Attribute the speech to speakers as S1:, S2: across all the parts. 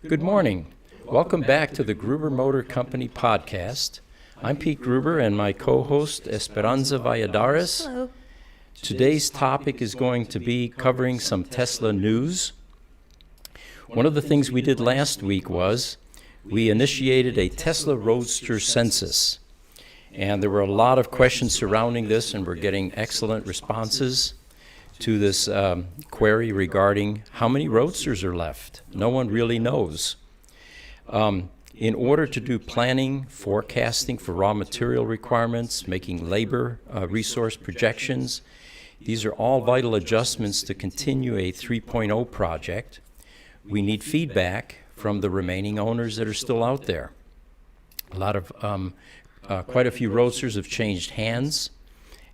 S1: Good morning. Welcome back to the Gruber Motor Company podcast. I'm Pete Gruber and my co-host Esperanza Valladares.
S2: Hello.
S1: Today's topic is going to be covering some Tesla news. One of the things we did last week was we initiated a Tesla Roadster census. And there were a lot of questions surrounding this, and we're getting excellent responses to this query regarding how many Roadsters are left. No one really knows. In order to do planning, forecasting for raw material requirements, making labor resource projections, these are all vital adjustments to continue a 3.0 project. We need feedback from the remaining owners that are still out there. Quite a few Roadsters have changed hands,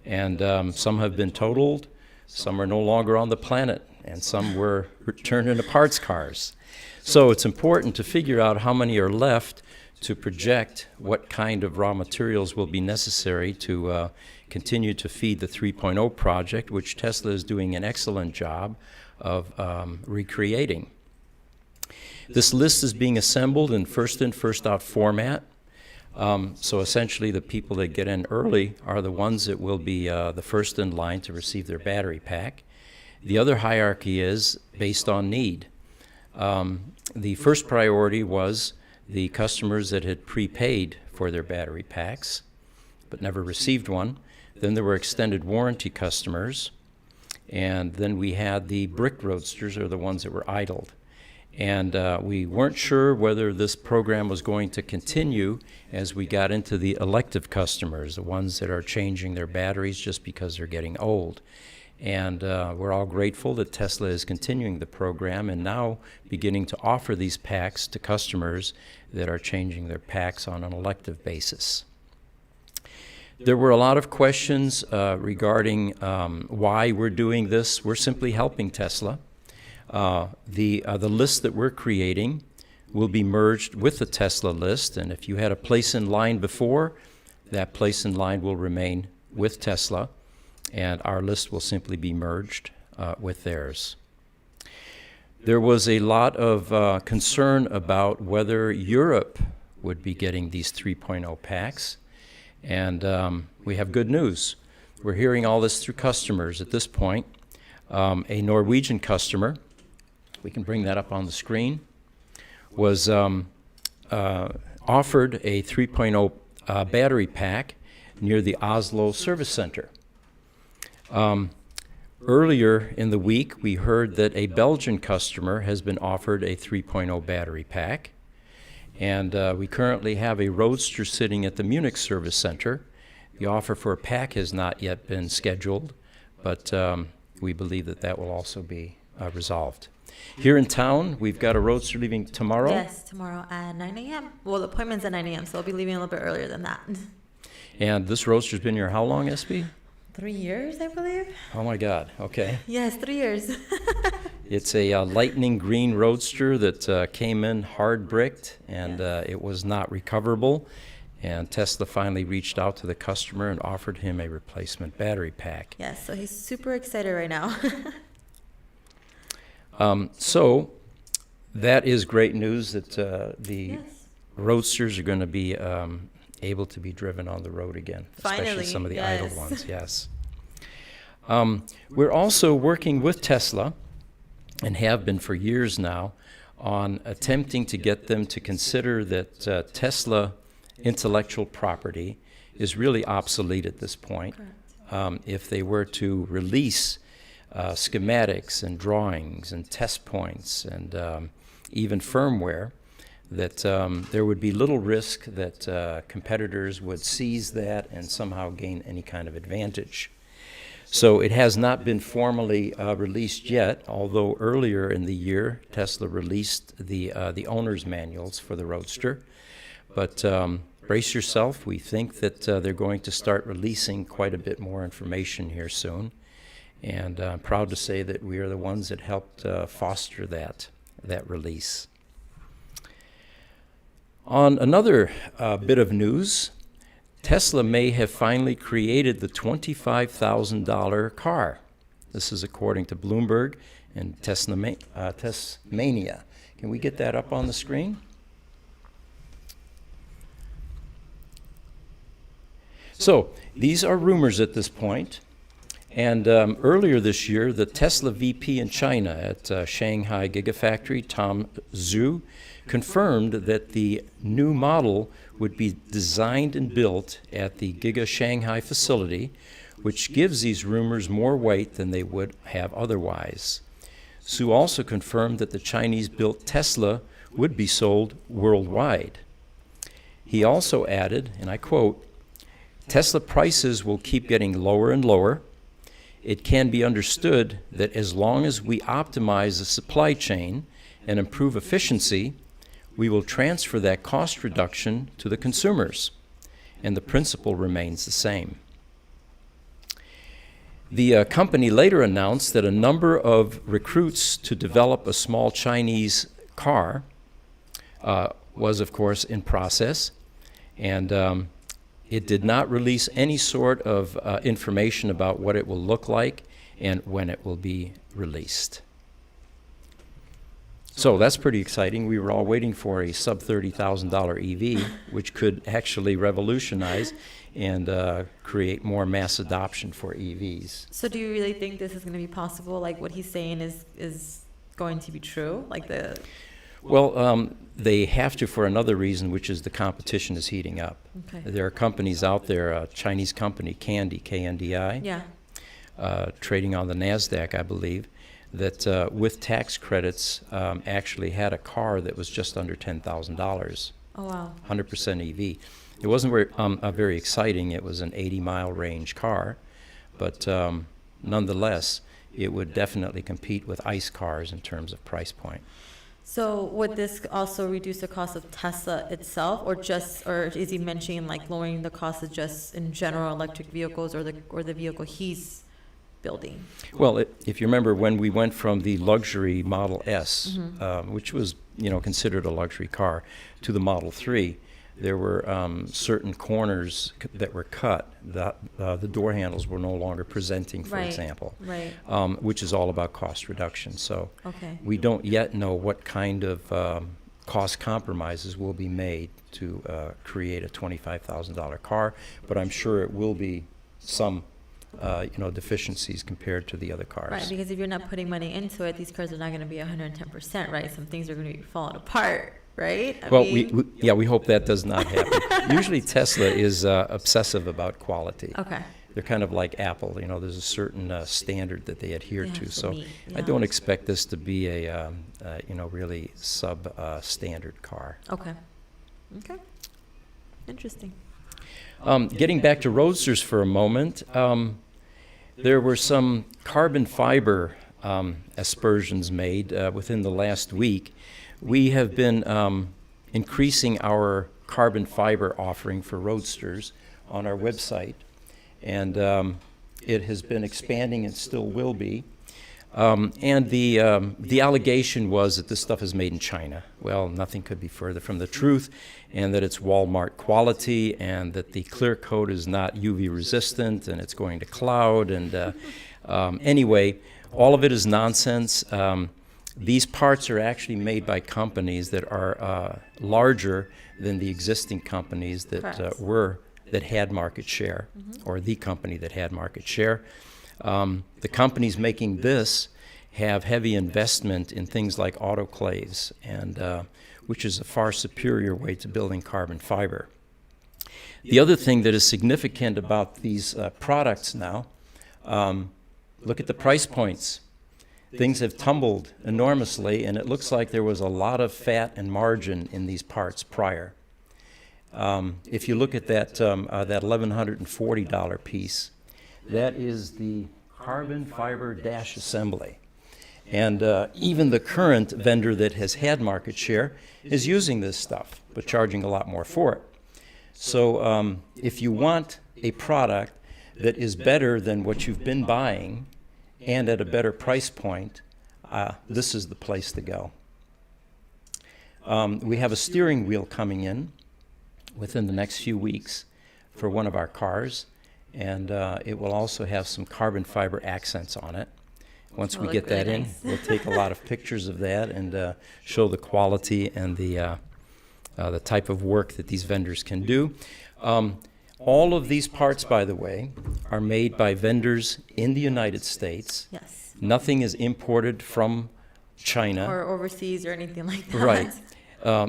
S1: and some have been totaled. Some are no longer on the planet, and some were turned into parts cars. So it's important to figure out how many are left to project what kind of raw materials will be necessary to continue to feed the 3.0 project, which Tesla is doing an excellent job of recreating. This list is being assembled in first-in, first-out format. So essentially the people that get in early are the ones that will be the first in line to receive their battery pack. The other hierarchy is based on need. The first priority was the customers that had prepaid for their battery packs but never received one. Then there were extended warranty customers, and then we had the brick Roadsters, or the ones that were idled. And we weren't sure whether this program was going to continue as we got into the elective customers, the ones that are changing their batteries just because they're getting old. And we're all grateful that Tesla is continuing the program and now beginning to offer these packs to customers that are changing their packs on an elective basis. There were a lot of questions regarding why we're doing this. We're simply helping Tesla. The list that we're creating will be merged with the Tesla list, and if you had a place in line before, that place in line will remain with Tesla, and our list will simply be merged with theirs. There was a lot of concern about whether Europe would be getting these 3.0 packs, and we have good news. We're hearing all this through customers at this point. A Norwegian customer, we can bring that up on the screen, was offered a 3.0 battery pack near the Oslo Service Center. Earlier in the week, we heard that a Belgian customer has been offered a 3.0 battery pack, and we currently have a Roadster sitting at the Munich Service Center. The offer for a pack has not yet been scheduled, but we believe that that will also be resolved. Here in town, we've got a Roadster leaving tomorrow.
S2: Yes, tomorrow at 9 a.m. Well, the appointment's at 9 a.m., so I'll be leaving a little bit earlier than that.
S1: And this Roadster's been here how long, SB?
S2: 3 years, I believe.
S1: Oh my God, okay.
S2: Yes, 3 years.
S1: It's a lightning green Roadster that came in hard bricked, and it was not recoverable. And Tesla finally reached out to the customer and offered him a replacement battery pack.
S2: Yes, so he's super excited right now.
S1: So that is great news that the Roadsters are going to be able to be driven on the road again, especially
S2: Finally,
S1: some of the
S2: yes.
S1: idle ones, yes. We're also working with Tesla, and have been for years now, on attempting to get them to consider that Tesla intellectual property is really obsolete at this point. If they were to release schematics and drawings and test points and even firmware, that there would be little risk that competitors would seize that and somehow gain any kind of advantage. So it has not been formally released yet, although earlier in the year Tesla released the owner's manuals for the Roadster. But brace yourself, we think that they're going to start releasing quite a bit more information here soon. And I'm proud to say that we are the ones that helped foster that release. On another bit of news, Tesla may have finally created the $25,000 car. This is according to Bloomberg and Tesmania. Can we get that up on the screen? So these are rumors at this point. And earlier this year, the Tesla VP in China at Shanghai Gigafactory, Tom Zhu, confirmed that the new model would be designed and built at the Giga Shanghai facility, which gives these rumors more weight than they would have otherwise. Zhu also confirmed that the Chinese-built Tesla would be sold worldwide. He also added, and I quote, "Tesla prices will keep getting lower and lower. It can be understood that as long as we optimize the supply chain and improve efficiency, we will transfer that cost reduction to the consumers, and the principle remains the same." The company later announced that a number of recruits to develop a small Chinese car was, of course, in process, and it did not release any sort of information about what it will look like and when it will be released. So that's pretty exciting. We were all waiting for a sub $30,000 EV, which could actually revolutionize and create more mass adoption for EVs.
S2: So do you really think this is going to be possible? Like what he's saying is going to be true? Like the...
S1: Well, they have to for another reason, which is the competition is heating up.
S2: Okay.
S1: There are companies out there, a Chinese company, Kandi, KNDI,
S2: Yeah.
S1: trading on the NASDAQ, I believe, that with tax credits actually had a car that was just under $10,000,
S2: Oh, wow.
S1: 100% EV. It wasn't very exciting. It was an 80-mile range car, but nonetheless, it would definitely compete with ICE cars in terms of price point.
S2: So would this also reduce the cost of Tesla itself, or is he mentioning like lowering the cost of just in general electric vehicles or the vehicle he's building?
S1: Well, if you remember when we went from the luxury Model S, which was considered a luxury car, to the Model 3, there were certain corners that were cut. The door handles were no longer presenting, for example,
S2: Right.
S1: which is all about cost reduction. So
S2: Okay.
S1: we don't yet know what kind of cost compromises will be made to create a $25,000 car, but I'm sure it will be some deficiencies compared to the other cars.
S2: Right, because if you're not putting money into it, these cars are not going to be 110%, right? Some things are going to be falling apart, right? I
S1: Well,
S2: mean,
S1: we hope that does not happen. Usually Tesla is obsessive about quality.
S2: Okay.
S1: They're kind of like Apple, there's a certain standard that they adhere
S2: They
S1: to.
S2: have to
S1: So
S2: meet,
S1: I
S2: yeah.
S1: don't expect this to be a really standard car.
S2: Okay. Okay. Interesting.
S1: Getting back to Roadsters for a moment, there were some carbon fiber aspersions made within the last week. We have been increasing our carbon fiber offering for Roadsters on our website, and it has been expanding and still will be. And the allegation was that this stuff is made in China. Well, nothing could be further from the truth, and that it's Walmart quality, and that the clear coat is not UV resistant, and it's going to cloud. And anyway, all of it is nonsense. These parts are actually made by companies that are larger than the existing companies that that had market share, or the company that had market share. The companies making this have heavy investment in things like autoclaves, and which is a far superior way to building carbon fiber. The other thing that is significant about these products now, look at the price points. Things have tumbled enormously, and it looks like there was a lot of fat and margin in these parts prior. If you look at that $1,140 piece, that is the carbon fiber dash assembly. And even the current vendor that has had market share is using this stuff, but charging a lot more for it. So if you want a product that is better than what you've been buying and at a better price point, this is the place to go. We have a steering wheel coming in within the next few weeks for one of our cars, and it will also have some carbon fiber accents on it. Once we
S2: It'll
S1: get
S2: look really
S1: that in,
S2: nice.
S1: we'll take a lot of pictures of that and show the quality and the type of work that these vendors can do. All of these parts, by the way, are made by vendors in the United States.
S2: Yes.
S1: Nothing is imported from China.
S2: Or overseas or anything like that.
S1: Right.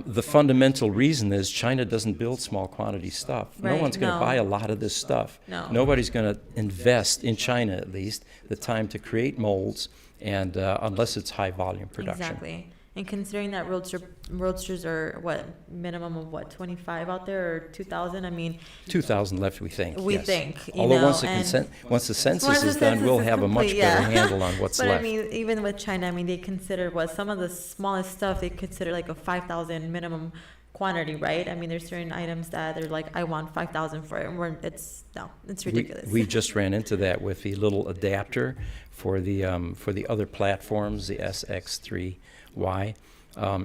S1: The fundamental reason is China doesn't build small quantity stuff. No
S2: Right,
S1: one's going to
S2: no.
S1: buy a lot of this stuff.
S2: No.
S1: Nobody's going to invest, in China at least, the time to create molds, and unless it's high volume production.
S2: Exactly. And considering that roadsters are what, minimum of what, 25 out there or 2,000? I mean,
S1: 2,000 left, we think.
S2: we
S1: yes.
S2: think, you
S1: Although
S2: know,
S1: once the,
S2: and
S1: once the census
S2: once the
S1: is done,
S2: census
S1: we'll
S2: is
S1: have a much
S2: complete,
S1: better
S2: yeah.
S1: handle on what's
S2: but
S1: left.
S2: I mean, even with China, I mean, they consider what, some of the smallest stuff they consider like a 5,000 minimum quantity, right? I mean, there's certain items that they're like, I want 5,000 for it, and it's ridiculous.
S1: We just ran into that with the little adapter for the other platforms, the SX3Y.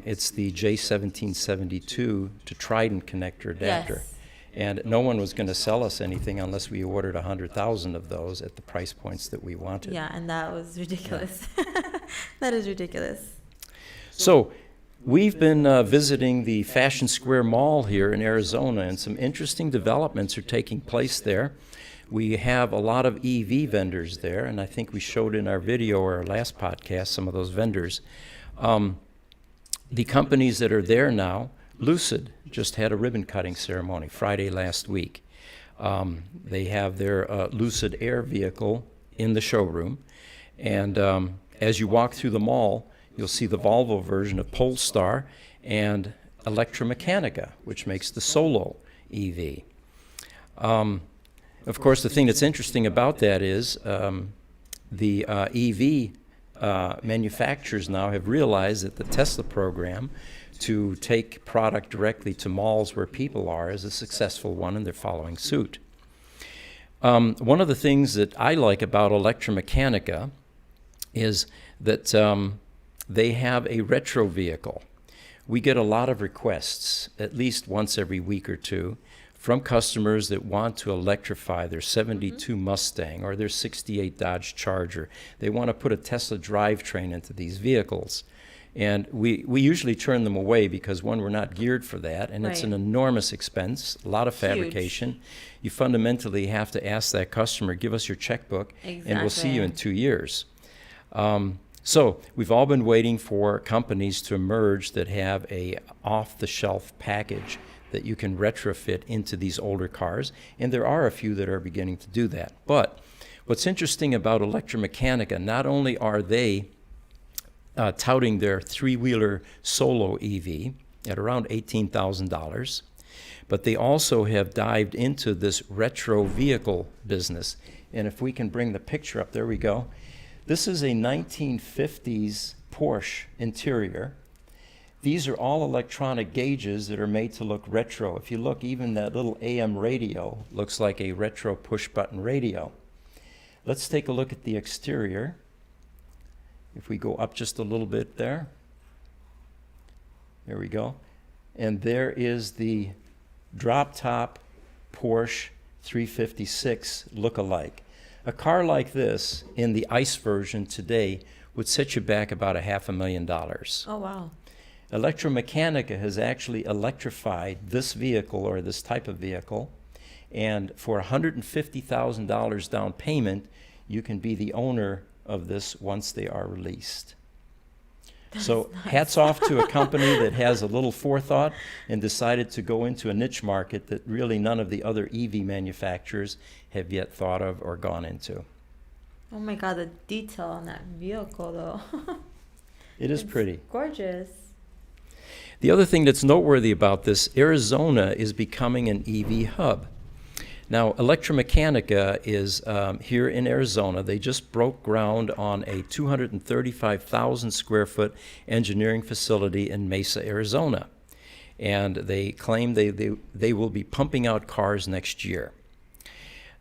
S1: It's the J1772 to Trident connector adapter.
S2: Yes.
S1: And no one was going to sell us anything unless we ordered 100,000 of those at the price points that we wanted.
S2: Yeah, and that was ridiculous. That is ridiculous.
S1: So we've been visiting the Fashion Square Mall here in Arizona, and some interesting developments are taking place there. We have a lot of EV vendors there, and I think we showed in our video or our last podcast some of those vendors. The companies that are there now, Lucid just had a ribbon cutting ceremony Friday last week. They have their Lucid Air vehicle in the showroom, and as you walk through the mall, you'll see the Volvo version of Polestar and Electromechanica, which makes the Solo EV. Of course, the thing that's interesting about that is the EV manufacturers now have realized that the Tesla program to take product directly to malls where people are is a successful one, and they're following suit. One of the things that I like about Electromechanica is that they have a retro vehicle. We get a lot of requests, at least once every week or two, from customers that want to electrify their 72 Mustang or their 68 Dodge Charger. They want to put a Tesla drivetrain into these vehicles. And we usually turn them away because, one, we're not geared for that, and it's an
S2: Right.
S1: enormous expense, a lot of fabrication. You fundamentally have to ask that customer, give us your checkbook, and we'll see you in 2 years. So we've all been waiting for companies to emerge that have a off-the-shelf package that you can retrofit into these older cars, and there are a few that are beginning to do that. But what's interesting about Electromechanica, not only are they touting their three-wheeler Solo EV at around $18,000, but they also have dived into this retro vehicle business. And if we can bring the picture up, there we go. This is a 1950s Porsche interior. These are all electronic gauges that are made to look retro. If you look, even that little AM radio looks like a retro push-button radio. Let's take a look at the exterior. If we go up just a little bit there. There we go. And there is the drop-top Porsche 356 look-alike. A car like this in the ICE version today would set you back about $500,000.
S2: Oh, wow.
S1: Electromechanica has actually electrified this vehicle, or this type of vehicle, and for $150,000 down payment, you can be the owner of this once they are released. So hats off to a company that has a little forethought and decided to go into a niche market that really none of the other EV manufacturers have yet thought of or gone into.
S2: Oh my God, the detail on that vehicle, though.
S1: It is pretty.
S2: Gorgeous.
S1: The other thing that's noteworthy about this, Arizona is becoming an EV hub. Now, Electromechanica is here in Arizona. They just broke ground on a 235,000 square foot engineering facility in Mesa, Arizona. And they claim they will be pumping out cars next year.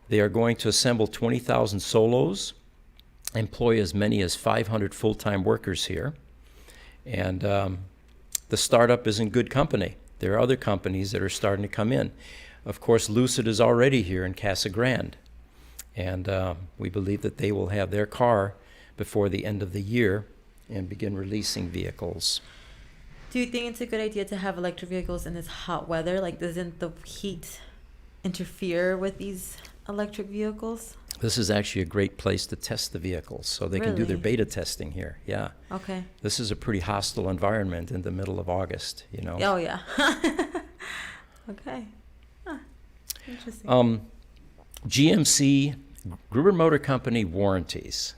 S1: They are going to assemble 20,000 Solos, employ as many as 500 full-time workers here. And the startup is in good company. There are other companies that are starting to come in. Of course, Lucid is already here in Casa Grande, and we believe that they will have their car before the end of the year and begin releasing vehicles.
S2: Do you think it's a good idea to have electric vehicles in this hot weather? Like, doesn't the heat interfere with these electric vehicles?
S1: This is actually a great place to test the vehicles, so they can do their
S2: Really?
S1: beta testing here. Yeah.
S2: Okay.
S1: This is a pretty hostile environment in the middle of August, you know.
S2: Oh, yeah. Okay. Huh. Interesting.
S1: GMC, Gruber Motor Company warranties.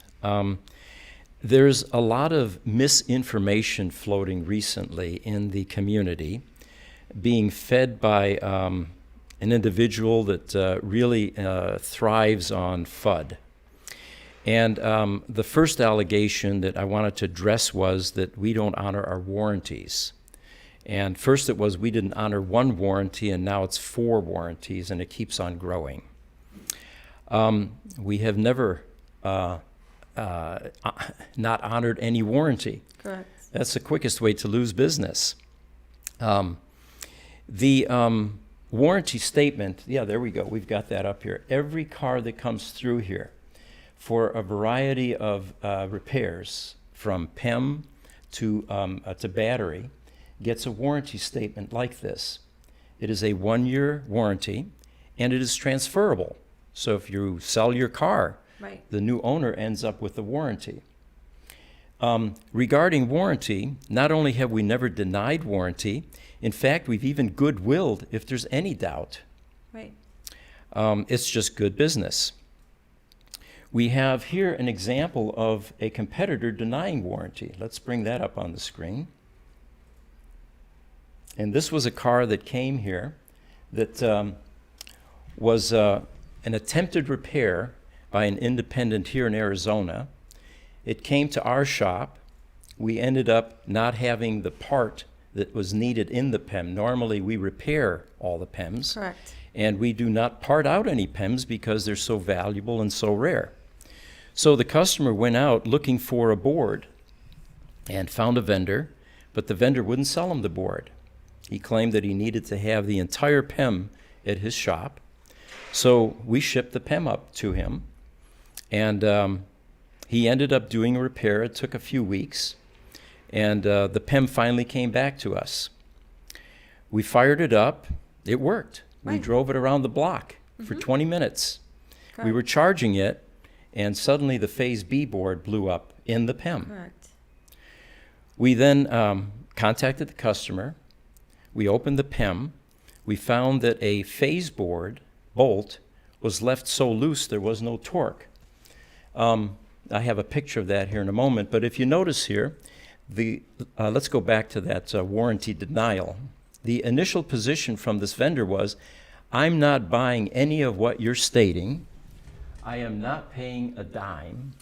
S1: There's a lot of misinformation floating recently in the community, being fed by an individual that really thrives on FUD. And the first allegation that I wanted to address was that we don't honor our warranties. And first it was we didn't honor one warranty, and now it's 4 warranties, and it keeps on growing. We have never not honored any warranty.
S2: Correct.
S1: That's the quickest way to lose business. The warranty statement, yeah, there we go. We've got that up here. Every car that comes through here for a variety of repairs, from PEM to battery, gets a warranty statement like this. It is a 1-year warranty, and it is transferable. So if you sell your car,
S2: Right.
S1: the new owner ends up with the warranty. Regarding warranty, not only have we never denied warranty, in fact, we've even goodwilled if there's any doubt.
S2: Right.
S1: It's just good business. We have here an example of a competitor denying warranty. Let's bring that up on the screen. And this was a car that came here that was an attempted repair by an independent here in Arizona. It came to our shop. We ended up not having the part that was needed in the PEM. Normally we repair all the PEMs.
S2: Correct.
S1: And we do not part out any PEMs because they're so valuable and so rare. So the customer went out looking for a board and found a vendor, but the vendor wouldn't sell him the board. He claimed that he needed to have the entire PEM at his shop. So we shipped the PEM up to him, and he ended up doing a repair. It took a few weeks, and the PEM finally came back to us. We fired it up. It worked. We
S2: Right.
S1: drove it around the block for 20 minutes. We
S2: Correct.
S1: were charging it, and suddenly the Phase B board blew up in the PEM.
S2: Correct.
S1: We then contacted the customer. We opened the PEM. We found that a phase board bolt was left so loose there was no torque. I have a picture of that here in a moment, but if you notice here, let's go back to that warranty denial. The initial position from this vendor was, I'm not buying any of what you're stating. I am not paying a dime.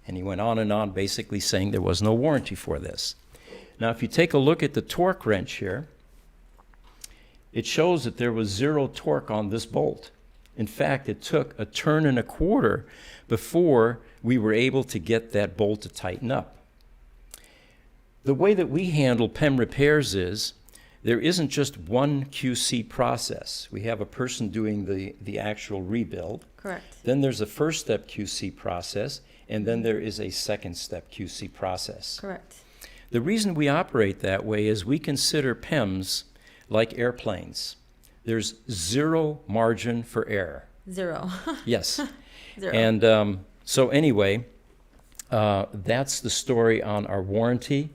S1: And he went on, basically saying there was no warranty for this. Now, if you take a look at the torque wrench here, it shows that there was 0 torque on this bolt. In fact, it took a turn and a quarter before we were able to get that bolt to tighten up. The way that we handle PEM repairs is, there isn't just one QC process. We have a person doing the actual rebuild.
S2: Correct.
S1: Then there's a first step QC process, and then there is a second step QC process.
S2: Correct.
S1: The reason we operate that way is we consider PEMs like airplanes. There's 0 margin for error.
S2: 0.
S1: Yes.
S2: 0.
S1: And so anyway, that's the story on our warranty.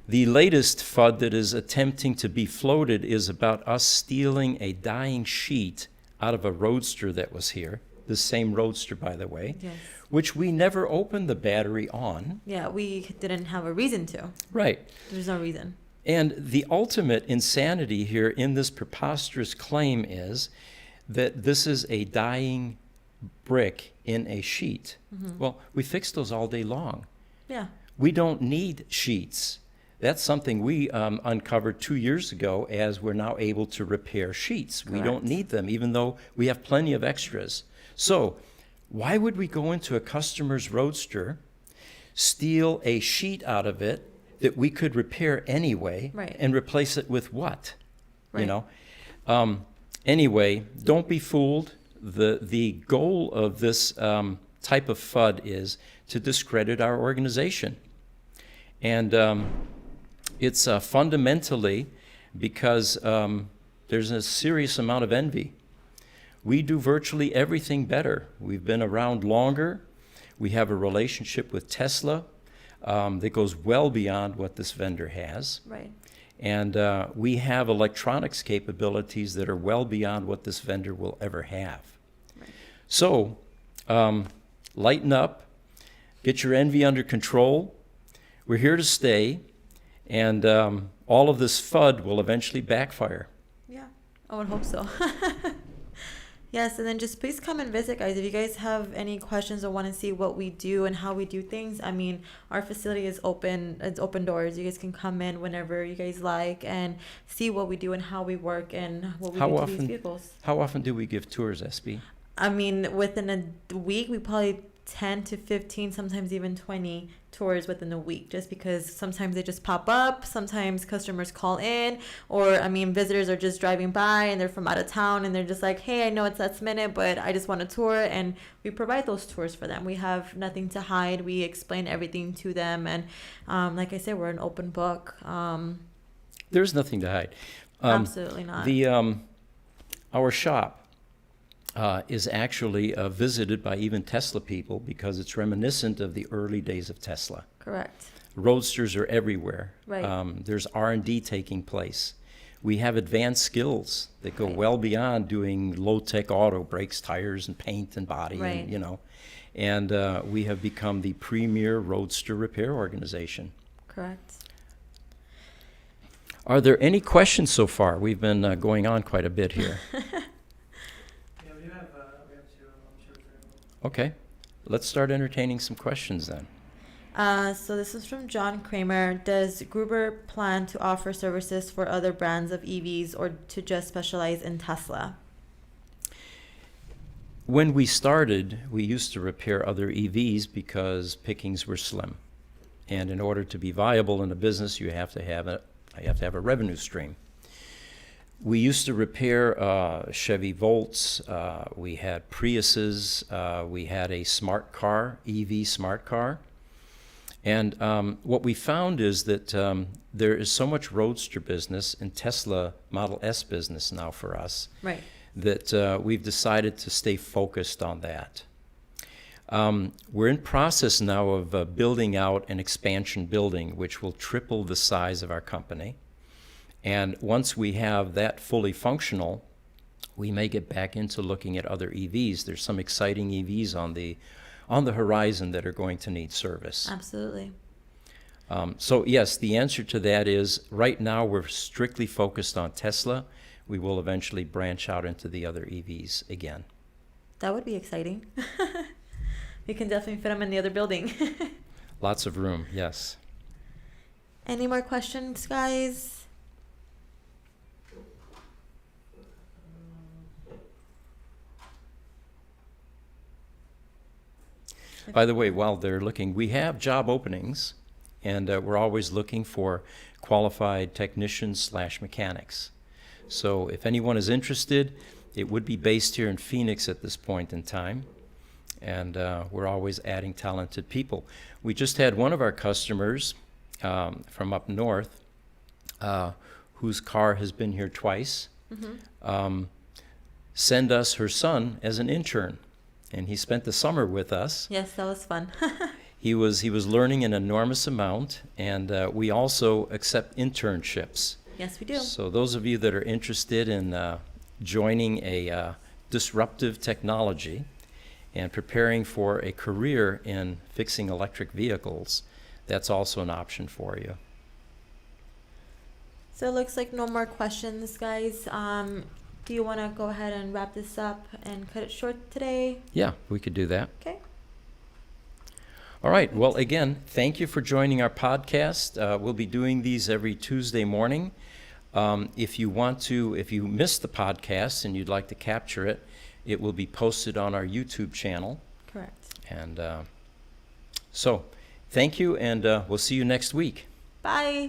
S1: The latest FUD that is attempting to be floated is about us stealing a dying sheet out of a Roadster that was here, the same Roadster, by the way,
S2: Yes.
S1: which we never opened the battery on.
S2: Yeah, we didn't have a reason to.
S1: Right.
S2: There's no reason.
S1: And the ultimate insanity here in this preposterous claim is that this is a dying brick in a sheet. Well, we fix those all day long.
S2: Yeah.
S1: We don't need sheets. That's something we uncovered 2 years ago, as we're now able to repair sheets. We don't
S2: Correct.
S1: need them, even though we have plenty of extras. So why would we go into a customer's Roadster, steal a sheet out of it that we could repair anyway,
S2: Right.
S1: and replace it with what? You
S2: Right.
S1: know? Anyway, don't be fooled. The goal of this type of FUD is to discredit our organization. And it's fundamentally because there's a serious amount of envy. We do virtually everything better. We've been around longer. We have a relationship with Tesla that goes well beyond what this vendor has.
S2: Right.
S1: And we have electronics capabilities that are well beyond what this vendor will ever have.
S2: Right.
S1: So, lighten up, get your envy under control. We're here to stay, and all of this FUD will eventually backfire.
S2: Yeah, I would hope so. Yes, and then just please come and visit, guys. If you guys have any questions or want to see what we do and how we do things, I mean, our facility is open. It's open doors. You guys can come in whenever you guys like and see what we do and how we work and what we do to these vehicles.
S1: How often do we give tours, SB?
S2: I mean, within a week, we probably 10 to 15, sometimes even 20 tours within a week, just because sometimes they just pop up, sometimes customers call in, or I mean visitors are just driving by and they're from out of town and they're just like, hey, I know it's last minute, but I just want a tour, and we provide those tours for them. We have nothing to hide. We explain everything to them, and like I said, we're an open book.
S1: There's nothing to hide.
S2: Absolutely not.
S1: Our shop is actually visited by even Tesla people because it's reminiscent of the early days of Tesla.
S2: Correct.
S1: Roadsters are everywhere.
S2: Right.
S1: There's R&D taking place. We have advanced skills that go
S2: Right.
S1: well beyond doing low-tech auto, brakes, tires, and paint and body,
S2: Right.
S1: and, you know. And we have become the premier Roadster repair organization.
S2: Correct.
S1: Are there any questions so far? We've been going on quite a bit here.
S3: We have two. I'm sure
S1: Okay, let's start entertaining some questions then.
S2: So this is from John Kramer. Does Gruber plan to offer services for other brands of EVs or to just specialize in Tesla?
S1: When we started, we used to repair other EVs because pickings were slim. And in order to be viable in a business, you have to have a revenue stream. We used to repair Chevy Volts, we had Priuses, we had a smart car, EV smart car. And what we found is that there is so much Roadster business and Tesla Model S business now for us,
S2: Right.
S1: that we've decided to stay focused on that. We're in process now of building out an expansion building, which will triple the size of our company. And once we have that fully functional, we may get back into looking at other EVs. There's some exciting EVs on the horizon that are going to need service.
S2: Absolutely.
S1: So yes, the answer to that is right now we're strictly focused on Tesla. We will eventually branch out into the other EVs again.
S2: That would be exciting. We can definitely fit them in the other building.
S1: Lots of room, yes.
S2: Any more questions, guys?
S1: By the way, while they're looking, we have job openings, and we're always looking for qualified technicians/mechanics. So if anyone is interested, it would be based here in Phoenix at this point in time, and we're always adding talented people. We just had one of our customers from up north whose car has been here twice, send us her son as an intern. And he spent the summer with us.
S2: Yes, that was fun.
S1: He was learning an enormous amount, and we also accept internships.
S2: Yes, we do.
S1: So those of you that are interested in joining a disruptive technology and preparing for a career in fixing electric vehicles, that's also an option for you.
S2: So it looks like no more questions, guys. Do you want to go ahead and wrap this up and cut it short today?
S1: Yeah, we could do that.
S2: Okay.
S1: All right. Well, again, thank you for joining our podcast. We'll be doing these every Tuesday morning. If you missed the podcast and you'd like to capture it, it will be posted on our YouTube channel.
S2: Correct.
S1: And so, thank you, and we'll see you next week.
S2: Bye.